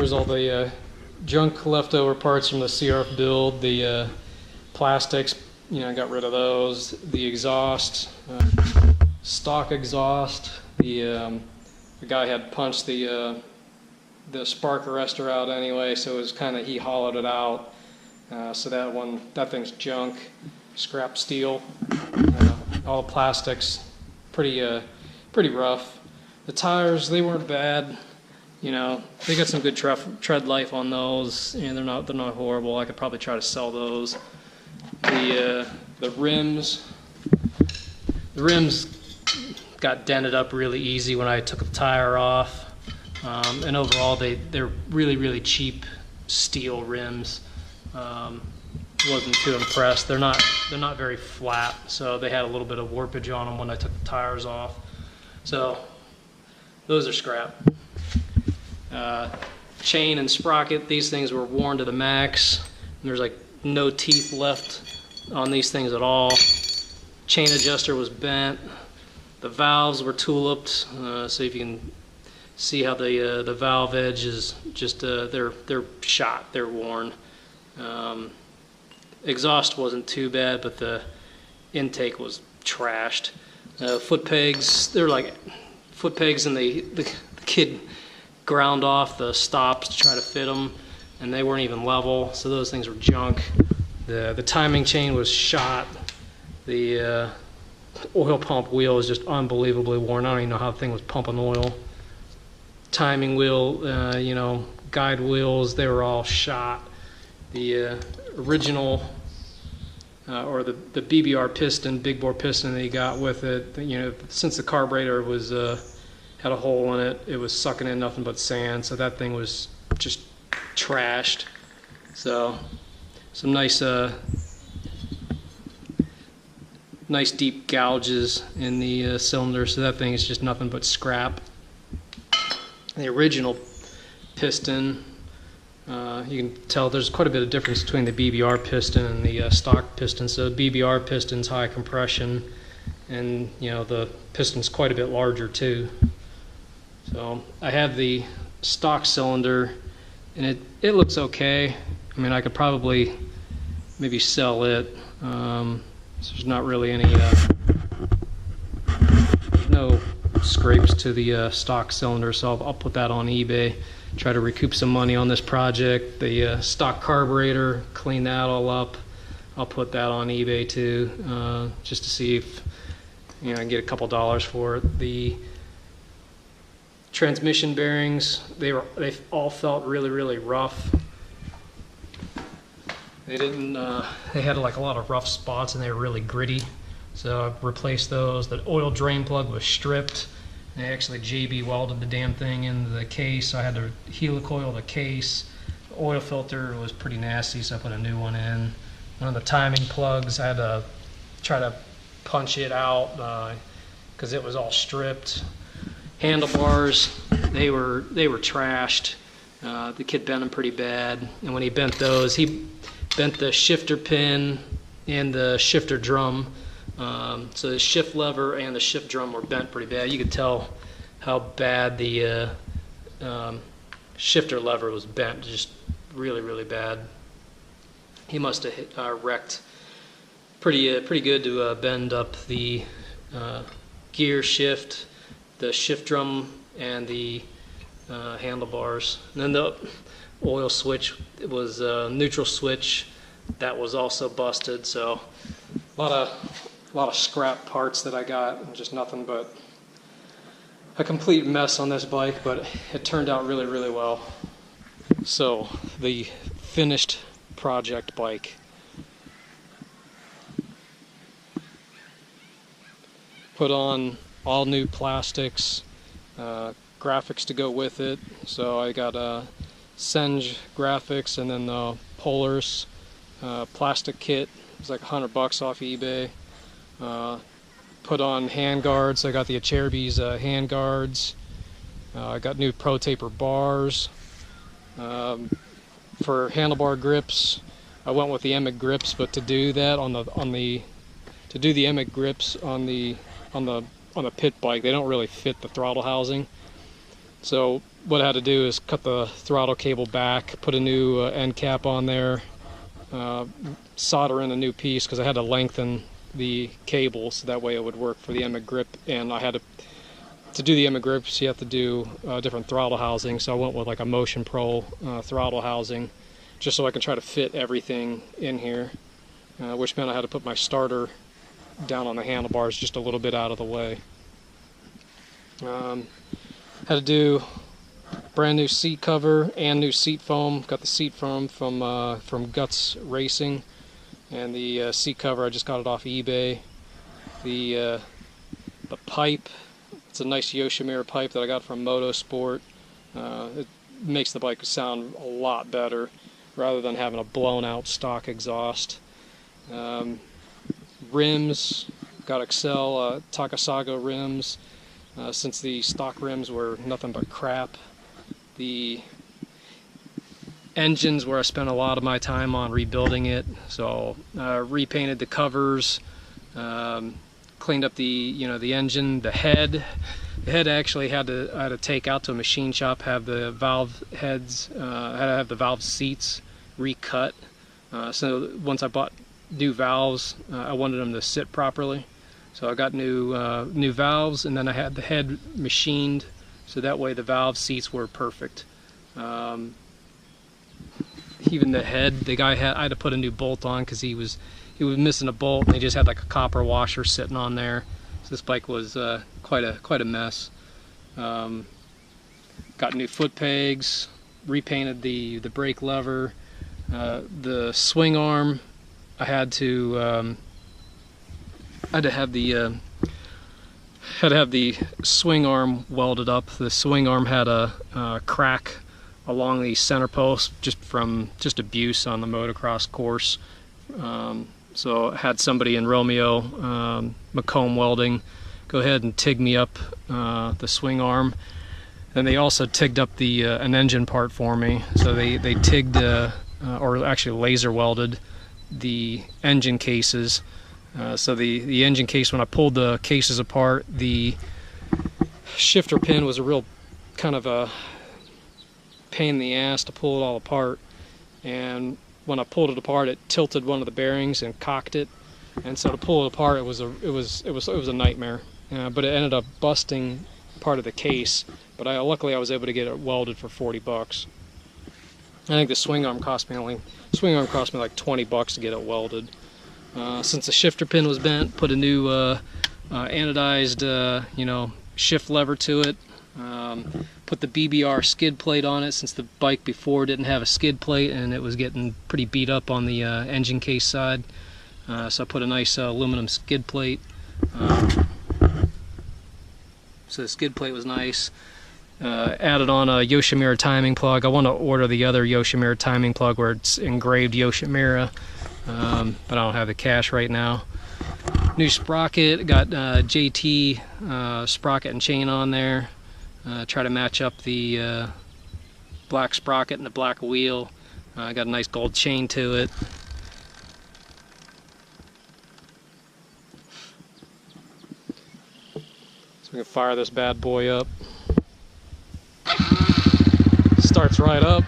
Here's all the junk leftover parts from the CRF build. The plastics, got rid of those. The exhaust, stock exhaust. The guy had punched the spark arrestor out anyway, so it was he hollowed it out. So that thing's junk. Scrap steel. All the plastics, pretty rough. The tires, they weren't bad. They got some good tread life on those, and they're not horrible. I could probably try to sell those. The rims got dented up really easy when I took the tire off, and overall they're really cheap steel rims. Wasn't too impressed. They're not very flat, so they had a little bit of warpage on them when I took the tires off. So those are scrap. Chain and sprocket, these things were worn to the max. And there's like no teeth left on these things at all. Chain adjuster was bent. The valves were tuliped, so if you can see how the valve edge is just they're shot, they're worn. Exhaust wasn't too bad, but the intake was trashed. Foot pegs, they're like foot pegs, and the kid ground off the stops to try to fit them, and they weren't even level, so those things were junk. The timing chain was shot. The oil pump wheel is just unbelievably worn. I don't even know how the thing was pumping oil. Timing wheel, guide wheels, they were all shot. The original or the BBR piston, big bore piston that you got with it, since the carburetor was had a hole in it, it was sucking in nothing but sand, so that thing was just trashed. So some nice deep gouges in the cylinder, so that thing is just nothing but scrap. The original piston, you can tell there's quite a bit of difference between the BBR piston and the stock piston. So the BBR piston's high compression, and the piston's quite a bit larger too. So I have the stock cylinder, and it looks okay. I mean, I could probably maybe sell it. So there's not really any no scrapes to the stock cylinder, so I'll put that on eBay, try to recoup some money on this project. The stock carburetor, clean that all up. I'll put that on eBay too, just to see if I can get a couple dollars for it. The transmission bearings, they all felt really rough. They didn't. They had like a lot of rough spots, and they were really gritty. So I replaced those. The oil drain plug was stripped. They actually JB welded the damn thing into the case, so I had to helicoil the case. The oil filter was pretty nasty, so I put a new one in. One of the timing plugs, I had to try to punch it out because it was all stripped. Handlebars, they were trashed. The kid bent them pretty bad, and when he bent those, he bent the shifter pin and the shifter drum. So the shift lever and the shift drum were bent pretty bad. You could tell how bad the shifter lever was bent, just really bad. He must have wrecked pretty good to bend up the gear shift, the shift drum, and the handlebars. And then the oil switch, it was a neutral switch, that was also busted. So a lot of scrap parts that I got, and just nothing but a complete mess on this bike, but it turned out really well. So the finished project bike. Put on all new plastics, graphics to go with it. So I got Senge graphics, and then the Polaris plastic kit. It was like $100 off eBay. Put on hand guards. I got the Acherbys hand guards. I got new Pro Taper bars. For handlebar grips, I went with the Emmett grips, but to do that to do the Emmett grips on the pit bike, they don't really fit the throttle housing. So what I had to do is cut the throttle cable back, put a new end cap on there, solder in a new piece because I had to lengthen the cable so that way it would work for the Emmett grip, and I had to do the Emmett grips you have to do different throttle housing, so I went with like a Motion Pro throttle housing just so I can try to fit everything in here, which meant I had to put my starter down on the handlebars just a little bit out of the way. Had to do brand new seat cover and new seat foam. Got the seat foam from Guts Racing, and the seat cover I just got it off eBay. The pipe, it's a nice Yoshimura pipe that I got from Motorsport. It makes the bike sound a lot better rather than having a blown out stock exhaust. Rims, got Excel Takasago rims. Since the stock rims were nothing but crap. The engine's where I spent a lot of my time on rebuilding it, so repainted the covers, cleaned up the engine, the head. The head actually I had to take out to a machine shop, have the valve heads, had to have the valve seats recut. So once I bought new valves, I wanted them to sit properly. So I got new valves, and then I had the head machined, so that way the valve seats were perfect. Even the head, I had to put a new bolt on because he was missing a bolt, and he just had like a copper washer sitting on there. So this bike was quite a mess. Got new foot pegs, repainted the brake lever, the swing arm. I had to have the swing arm welded up. The swing arm had a crack along the center post just from abuse on the motocross course. So I had somebody in Romeo, Macomb Welding, go ahead and TIG me up the swing arm. And they also TIG'd up an engine part for me. So they TIG'd, or actually laser welded, the engine cases. So the engine case, when I pulled the cases apart, the shifter pin was a real kind of a pain in the ass to pull it all apart, and when I pulled it apart, it tilted one of the bearings and cocked it, and so to pull it apart, it was a nightmare. But it ended up busting part of the case, but luckily I was able to get it welded for 40 bucks. I think the swing arm cost me like 20 bucks to get it welded. Since the shifter pin was bent, put a new anodized shift lever to it. Put the BBR skid plate on it, since the bike before didn't have a skid plate and it was getting pretty beat up on the engine case side. So I put a nice aluminum skid plate. So the skid plate was nice. Added on a Yoshimura timing plug. I want to order the other Yoshimura timing plug where it's engraved Yoshimura, but I don't have the cash right now. New sprocket, got JT sprocket and chain on there. Try to match up the black sprocket and the black wheel. Got a nice gold chain to it. So we can fire this bad boy up. Starts right up.